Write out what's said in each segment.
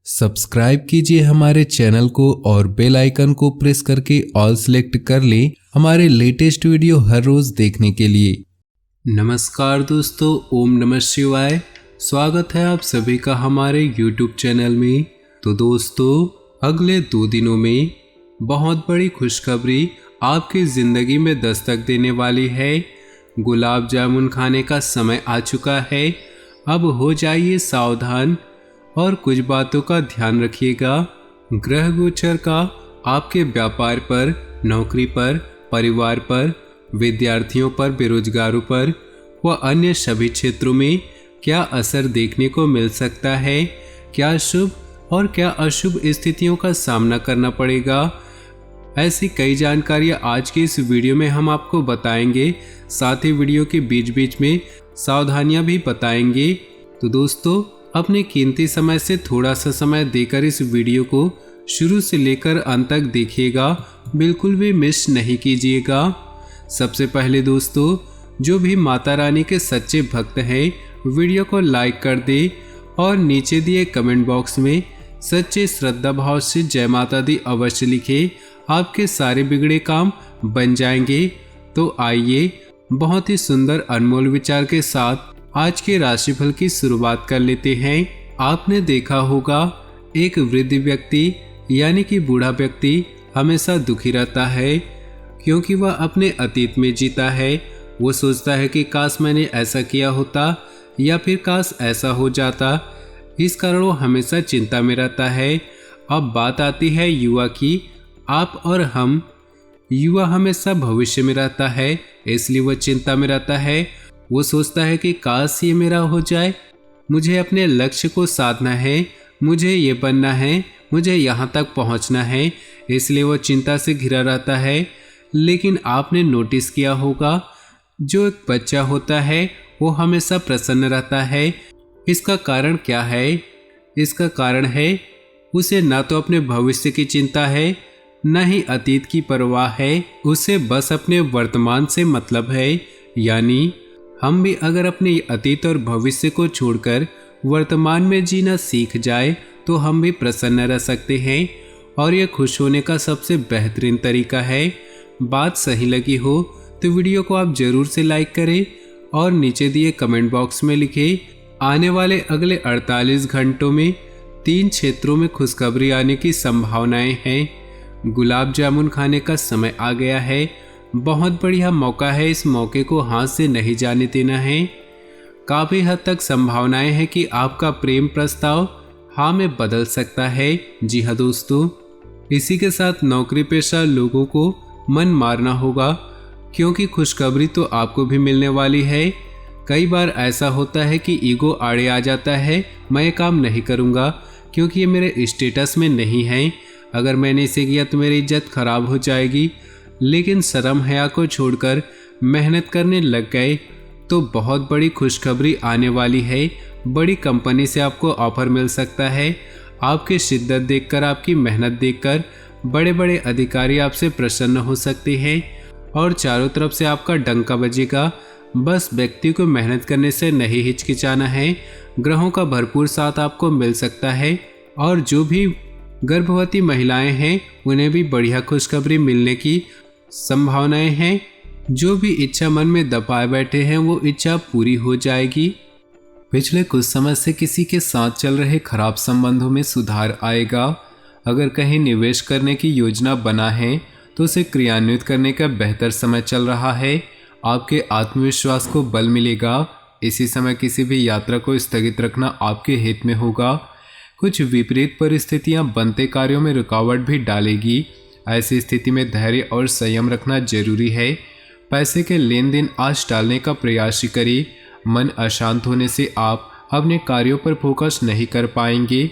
Subscribe कीजिए हमारे channel को और बेल आइकन को प्रेस करके ऑल सेलेक्ट कर लें हमारे लेटेस्ट वीडियो हर रोज देखने के लिए। नमस्कार दोस्तों, ओम नमः शिवाय। स्वागत है आप सभी का हमारे YouTube चैनल में। तो दोस्तों, अगले 2 दिनों में बहुत बड़ी खुशखबरी आपकी ज़िंदगी में दस्तक देने वाली है। गुलाब जामुन खाने का समय आ चुका है। अब हो जाइए सावधान और कुछ बातों का ध्यान रखिएगा। ग्रह गोचर का आपके व्यापार पर, नौकरी पर, परिवार पर, विद्यार्थियों पर, बेरोजगारों पर व अन्य सभी क्षेत्रों में क्या असर देखने को मिल सकता है, क्या शुभ और क्या अशुभ स्थितियों का सामना करना पड़ेगा, ऐसी कई जानकारियाँ आज के इस वीडियो में हम आपको बताएंगे। साथ ही वीडियो के बीच बीच में सावधानियाँ भी बताएंगे। तो दोस्तों, अपने कीमती समय से थोड़ा सा समय देकर इस वीडियो को शुरू से लेकर अंत तक देखिएगा, बिल्कुल भी मिस नहीं कीजिएगा। सबसे पहले दोस्तों, जो भी माता रानी के सच्चे भक्त हैं, वीडियो को लाइक कर दे और नीचे दिए कमेंट बॉक्स में सच्चे श्रद्धा भाव से जय माता दी अवश्य लिखे। आपके सारे बिगड़े काम बन जाएंगे। तो आइए बहुत ही सुंदर अनमोल विचार के साथ आज के राशिफल की शुरुआत कर लेते हैं। आपने देखा होगा, एक वृद्ध व्यक्ति यानी कि बूढ़ा व्यक्ति हमेशा दुखी रहता है क्योंकि वह अपने अतीत में जीता है। वो सोचता है कि काश मैंने ऐसा किया होता या फिर काश ऐसा हो जाता। इस कारण वो हमेशा चिंता में रहता है। अब बात आती है युवा की। आप और हम, युवा हमेशा भविष्य में रहता है, इसलिए वह चिंता में रहता है। वो सोचता है कि काश ये मेरा हो जाए, मुझे अपने लक्ष्य को साधना है, मुझे ये बनना है, मुझे यहाँ तक पहुँचना है, इसलिए वो चिंता से घिरा रहता है। लेकिन आपने नोटिस किया होगा, जो एक बच्चा होता है वो हमेशा प्रसन्न रहता है। इसका कारण क्या है? इसका कारण है उसे ना तो अपने भविष्य की चिंता है, न ही अतीत की परवाह है। उसे बस अपने वर्तमान से मतलब है। यानी हम भी अगर अपने अतीत और भविष्य को छोड़कर वर्तमान में जीना सीख जाए तो हम भी प्रसन्न रह सकते हैं और यह खुश होने का सबसे बेहतरीन तरीका है। बात सही लगी हो तो वीडियो को आप जरूर से लाइक करें और नीचे दिए कमेंट बॉक्स में लिखें। आने वाले अगले 48 घंटों में 3 क्षेत्रों में खुशखबरी आने की संभावनाएं हैं। गुलाब जामुन खाने का समय आ गया है। बहुत बढ़िया मौका है, इस मौके को हाथ से नहीं जाने देना है। काफ़ी हद तक संभावनाएं हैं कि आपका प्रेम प्रस्ताव हाँ में बदल सकता है। जी हाँ दोस्तों, इसी के साथ नौकरी पेशा लोगों को मन मारना होगा क्योंकि खुशखबरी तो आपको भी मिलने वाली है। कई बार ऐसा होता है कि ईगो आड़े आ जाता है, मैं ये काम नहीं करूँगा क्योंकि ये मेरे स्टेटस में नहीं है, अगर मैंने इसे किया तो मेरी इज्जत खराब हो जाएगी। लेकिन शर्म हया को छोड़कर मेहनत करने लग गए तो बहुत बड़ी खुशखबरी आने वाली है। बड़ी कंपनी से आपको ऑफर मिल सकता है। आपकी शिद्दत देखकर, आपकी मेहनत देखकर बड़े बड़े अधिकारी आपसे प्रसन्न हो सकते हैं और चारों तरफ से आपका डंका बजेगा। बस व्यक्ति को मेहनत करने से नहीं हिचकिचाना है। ग्रहों का भरपूर साथ आपको मिल सकता है और जो भी गर्भवती महिलाएं हैं उन्हें भी बढ़िया खुशखबरी मिलने की संभावनाएं हैं। जो भी इच्छा मन में दबाए बैठे हैं वो इच्छा पूरी हो जाएगी। पिछले कुछ समय से किसी के साथ चल रहे खराब संबंधों में सुधार आएगा। अगर कहीं निवेश करने की योजना बना है तो उसे क्रियान्वित करने का बेहतर समय चल रहा है। आपके आत्मविश्वास को बल मिलेगा। इसी समय किसी भी यात्रा को स्थगित रखना आपके हित में होगा। कुछ विपरीत परिस्थितियां बनते कार्यों में रुकावट भी डालेगी। ऐसी स्थिति में धैर्य और संयम रखना जरूरी है। पैसे के लेन देन आज टालने का प्रयास करिए। मन अशांत होने से आप अपने कार्यों पर फोकस नहीं कर पाएंगे।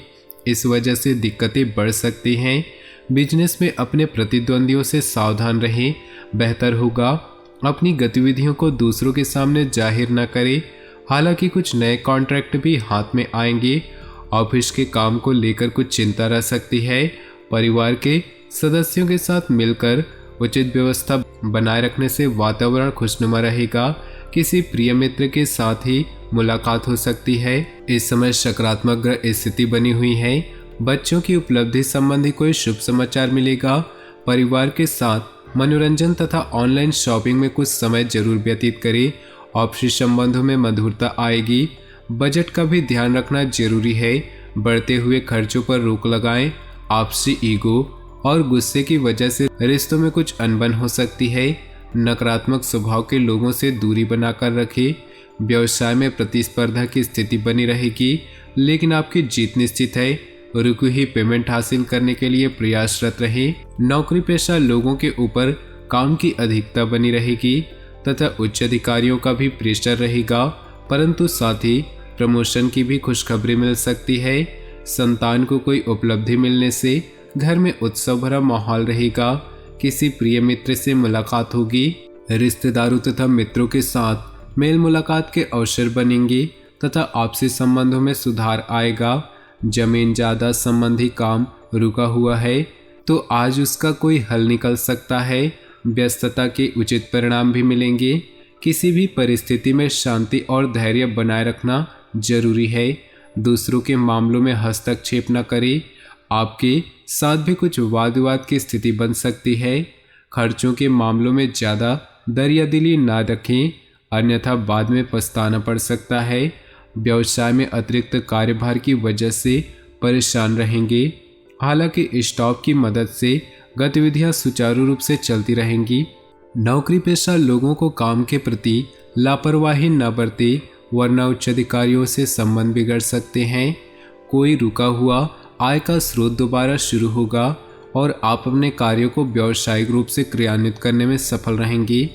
इस वजह से दिक्कतें बढ़ सकती हैं। बिजनेस में अपने प्रतिद्वंदियों से सावधान रहें, बेहतर होगा। अपनी गतिविधियों को दूसरों के सामने जाहिर न करें। हालांकि कुछ नए कॉन्ट्रैक्ट भी हाथ में आएंगे। ऑफिस के काम को लेकर कुछ चिंता रह सकती है। परिवार के सदस्यों के साथ मिलकर उचित व्यवस्था बनाए रखने से वातावरण खुशनुमा रहेगा। किसी प्रिय मित्र के साथ ही मुलाकात हो सकती है। इस समय सकारात्मक ग्रह स्थिति बनी हुई है। बच्चों की उपलब्धि संबंधी कोई शुभ समाचार मिलेगा। परिवार के साथ मनोरंजन तथा ऑनलाइन शॉपिंग में कुछ समय जरूर व्यतीत करें। आपसी संबंधों में मधुरता आएगी। बजट का भी ध्यान रखना जरूरी है। बढ़ते हुए खर्चों पर रोक लगाएं। आपसी ईगो और गुस्से की वजह से रिश्तों में कुछ अनबन हो सकती है। नकारात्मक स्वभाव के लोगों से दूरी बनाकर रखें। व्यवसाय में प्रतिस्पर्धा की स्थिति बनी रहेगी, लेकिन आपकी जीत निश्चित है। रुकी हुई पेमेंट हासिल करने के लिए प्रयासरत रहें। नौकरी पेशा लोगों के ऊपर काम की अधिकता बनी रहेगी तथा उच्च अधिकारियों का भी प्रेशर रहेगा, परंतु साथ ही प्रमोशन की भी खुशखबरी मिल सकती है। संतान को कोई उपलब्धि मिलने से घर में उत्सव भरा माहौल रहेगा। किसी प्रिय मित्र से मुलाकात होगी। रिश्तेदारों तथा मित्रों के साथ मेल मुलाकात के अवसर बनेंगे तथा आपसी संबंधों में सुधार आएगा। जमीन जायदाद संबंधी काम रुका हुआ है तो आज उसका कोई हल निकल सकता है। व्यस्तता के उचित परिणाम भी मिलेंगे। किसी भी परिस्थिति में शांति और धैर्य बनाए रखना जरूरी है। दूसरों के मामलों में हस्तक्षेप न करें। आपके साथ भी कुछ वाद विवाद की स्थिति बन सकती है। खर्चों के मामलों में ज़्यादा दरियादिली ना रखें, अन्यथा बाद में पछताना पड़ सकता है। व्यवसाय में अतिरिक्त कार्यभार की वजह से परेशान रहेंगे। हालांकि स्टाफ की मदद से गतिविधियां सुचारू रूप से चलती रहेंगी। नौकरी पेशा लोगों को काम के प्रति लापरवाही न बरते, वरना उच्च अधिकारियों से संबंध बिगड़ सकते हैं। कोई रुका हुआ आय का स्रोत दोबारा शुरू होगा और आप अपने कार्यों को व्यावसायिक रूप से क्रियान्वित करने में सफल रहेंगी।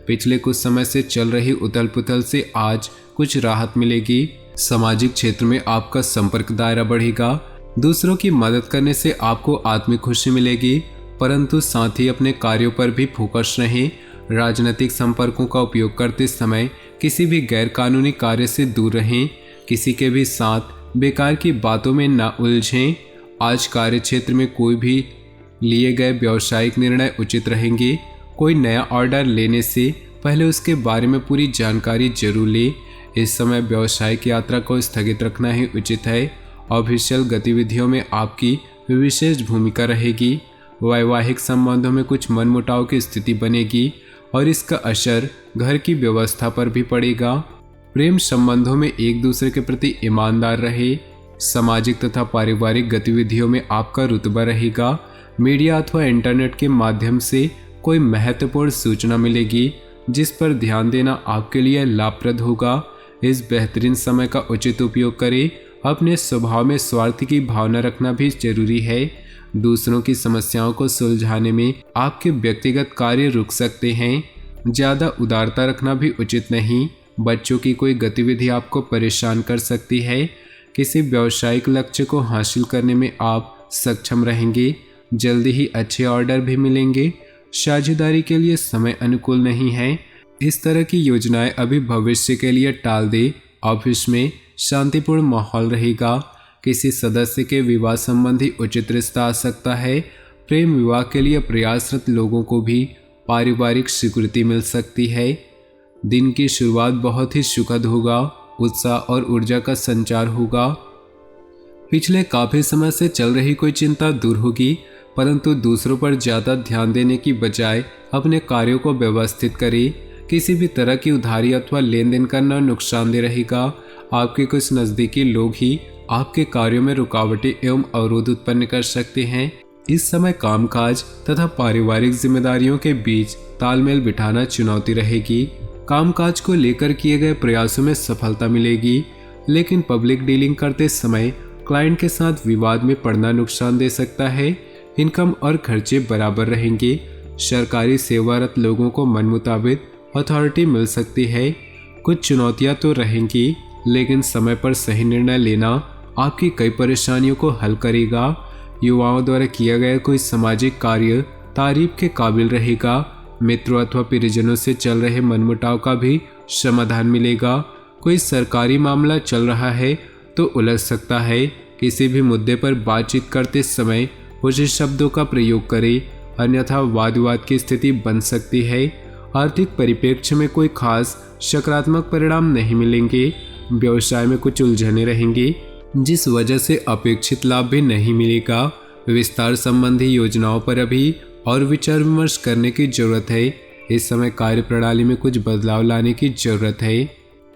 पिछले कुछ समय से चल रही उथल पुथल से आज कुछ राहत मिलेगी। सामाजिक क्षेत्र में आपका संपर्क दायरा बढ़ेगा। दूसरों की मदद करने से आपको आत्मिक खुशी मिलेगी, परंतु साथ ही अपने कार्यों पर भी फोकस रहें। राजनीतिक संपर्कों का उपयोग करते समय किसी भी गैर कानूनी कार्य से दूर रहें। किसी के भी साथ बेकार की बातों में ना उलझें। आज कार्य क्षेत्र में कोई भी लिए गए व्यावसायिक निर्णय उचित रहेंगे। कोई नया ऑर्डर लेने से पहले उसके बारे में पूरी जानकारी जरूर लें। इस समय व्यावसायिक यात्रा को स्थगित रखना ही उचित है। ऑफिशियल गतिविधियों में आपकी विशेष भूमिका रहेगी। वैवाहिक संबंधों में कुछ मनमुटाव की स्थिति बनेगी और इसका असर घर की व्यवस्था पर भी पड़ेगा। प्रेम संबंधों में एक दूसरे के प्रति ईमानदार रहे। सामाजिक तथा पारिवारिक गतिविधियों में आपका रुतबा रहेगा। मीडिया अथवा इंटरनेट के माध्यम से कोई महत्वपूर्ण सूचना मिलेगी जिस पर ध्यान देना आपके लिए लाभप्रद होगा। इस बेहतरीन समय का उचित उपयोग करें। अपने स्वभाव में स्वार्थ की भावना रखना भी जरूरी है। दूसरों की समस्याओं को सुलझाने में आपके व्यक्तिगत कार्य रुक सकते हैं। ज़्यादा उदारता रखना भी उचित नहीं। बच्चों की कोई गतिविधि आपको परेशान कर सकती है। किसी व्यावसायिक लक्ष्य को हासिल करने में आप सक्षम रहेंगे। जल्दी ही अच्छे ऑर्डर भी मिलेंगे। साझेदारी के लिए समय अनुकूल नहीं है। इस तरह की योजनाएं अभी भविष्य के लिए टाल दे। ऑफिस में शांतिपूर्ण माहौल रहेगा। किसी सदस्य के विवाह संबंधी उचित रिश्ता आ सकता है। प्रेम विवाह के लिए प्रयासरत लोगों को भी पारिवारिक स्वीकृति मिल सकती है। दिन की शुरुआत बहुत ही सुखद होगा। उत्साह और ऊर्जा का संचार होगा। पिछले काफी समय से चल रही कोई चिंता दूर होगी, परंतु दूसरों पर ज़्यादा ध्यान देने की बजाय अपने कार्यों को व्यवस्थित करें। किसी भी तरह की उधारी अथवा लेन देन करना नुकसानदेह रहेगा। आपके कुछ नज़दीकी लोग ही आपके कार्यों में रुकावटें एवं अवरोध उत्पन्न कर सकते हैं। इस समय कामकाज तथा पारिवारिक जिम्मेदारियों के बीच तालमेल बिठाना चुनौती रहेगी। कामकाज को लेकर किए गए प्रयासों में सफलता मिलेगी, लेकिन पब्लिक डीलिंग करते समय क्लाइंट के साथ विवाद में पड़ना नुकसान दे सकता है। इनकम और खर्चे बराबर रहेंगे। सरकारी सेवारत लोगों को मन मुताबिक अथॉरिटी मिल सकती है। कुछ चुनौतियां तो रहेंगी, लेकिन समय पर सही निर्णय लेना आपकी कई परेशानियों को हल करेगा। युवाओं द्वारा किया गया कोई सामाजिक कार्य तारीफ के काबिल रहेगा। मित्रों अथवा परिजनों से चल रहे मनमुटाव का भी समाधान मिलेगा। कोई सरकारी मामला चल रहा है तो उलझ सकता है। किसी भी मुद्दे पर बातचीत करते समय उचित शब्दों का प्रयोग करें, अन्यथा वाद विवाद की स्थिति बन सकती है। आर्थिक परिप्रेक्ष्य में कोई खास सकारात्मक परिणाम नहीं मिलेंगे। व्यवसाय में कुछ उलझने रहेंगी। जिस वजह से अपेक्षित लाभ भी नहीं मिलेगा। विस्तार संबंधी योजनाओं पर अभी और विचार विमर्श करने की जरूरत है। इस समय कार्य प्रणाली में कुछ बदलाव लाने की जरूरत है।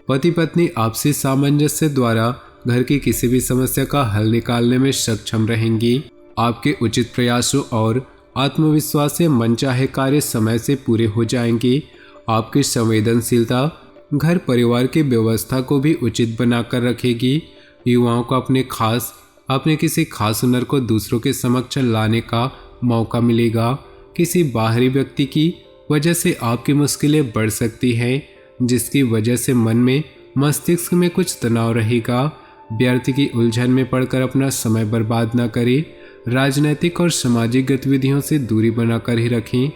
पति पत्नी आपसी सामंजस्य द्वारा घर की किसी भी समस्या का हल निकालने में सक्षम रहेंगी। आपके उचित प्रयासों और आत्मविश्वास से मनचाहे कार्य समय से पूरे हो जाएंगे। आपकी संवेदनशीलता घर परिवार की व्यवस्था को भी उचित बनाकर रखेगी। युवाओं को अपने किसी खास हुनर को दूसरों के समक्ष लाने का मौका मिलेगा। किसी बाहरी व्यक्ति की वजह से आपकी मुश्किलें बढ़ सकती हैं, जिसकी वजह से मन में मस्तिष्क में कुछ तनाव रहेगा। व्यर्थ की उलझन में पड़कर अपना समय बर्बाद न करें। राजनीतिक और सामाजिक गतिविधियों से दूरी बनाकर ही रखें।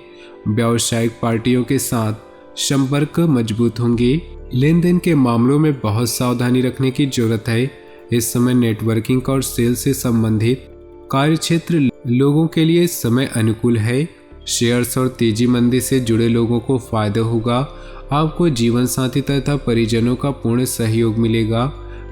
व्यावसायिक पार्टियों के साथ संपर्क मजबूत होंगे। लेन देन के मामलों में बहुत सावधानी रखने की जरूरत है। इस समय नेटवर्किंग और सेल से संबंधित कार्यक्षेत्र लोगों के लिए समय अनुकूल है। शेयर्स और तेजी मंदी से जुड़े लोगों को फायदा होगा। आपको जीवन साथी तथा परिजनों का पूर्ण सहयोग मिलेगा।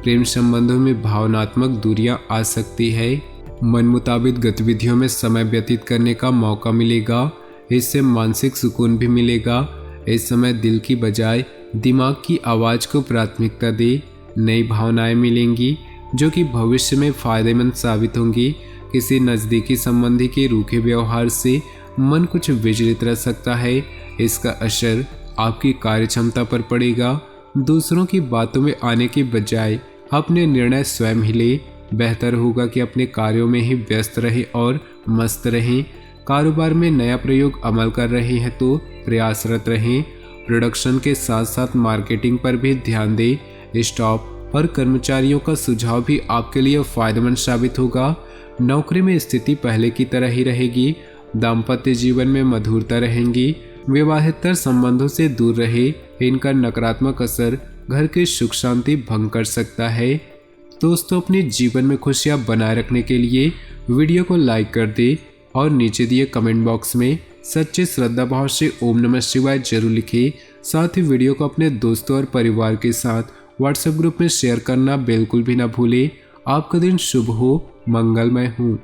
प्रेम संबंधों में भावनात्मक दूरियां आ सकती है। मन मुताबिक गतिविधियों में समय व्यतीत करने का मौका मिलेगा। इससे मानसिक सुकून भी मिलेगा। इस समय दिल की बजाय दिमाग की आवाज को प्राथमिकता दे। नई भावनाएं मिलेंगी जो कि भविष्य में फायदेमंद साबित होंगी। किसी नज़दीकी संबंधी के रूखे व्यवहार से मन कुछ विचलित रह सकता है। इसका असर आपकी कार्यक्षमता पर पड़ेगा। दूसरों की बातों में आने के बजाय अपने निर्णय स्वयं ही ले। बेहतर होगा कि अपने कार्यों में ही व्यस्त रहें और मस्त रहें। कारोबार में नया प्रयोग अमल कर रहे हैं तो प्रयासरत रहें। प्रोडक्शन के साथ साथ मार्केटिंग पर भी ध्यान दें। स्टाफ और कर्मचारियों का सुझाव भी आपके लिए फायदेमंद साबित होगा। नौकरी में स्थिति पहले की तरह ही रहेगी। दाम्पत्य जीवन में मधुरता रहेंगी। विवाहेतर संबंधों से दूर रहे। इनका नकारात्मक असर घर की सुख शांति भंग कर सकता है। दोस्तों, अपने जीवन में खुशियां बनाए रखने के लिए वीडियो को लाइक कर दें और नीचे दिए कमेंट बॉक्स में सच्चे श्रद्धा भाव से ओम नमः शिवाय जरूर लिखें। साथ ही वीडियो को अपने दोस्तों और परिवार के साथ व्हाट्सएप ग्रुप में शेयर करना बिल्कुल भी ना भूलें। आपका दिन शुभ हो, मंगलमय हो।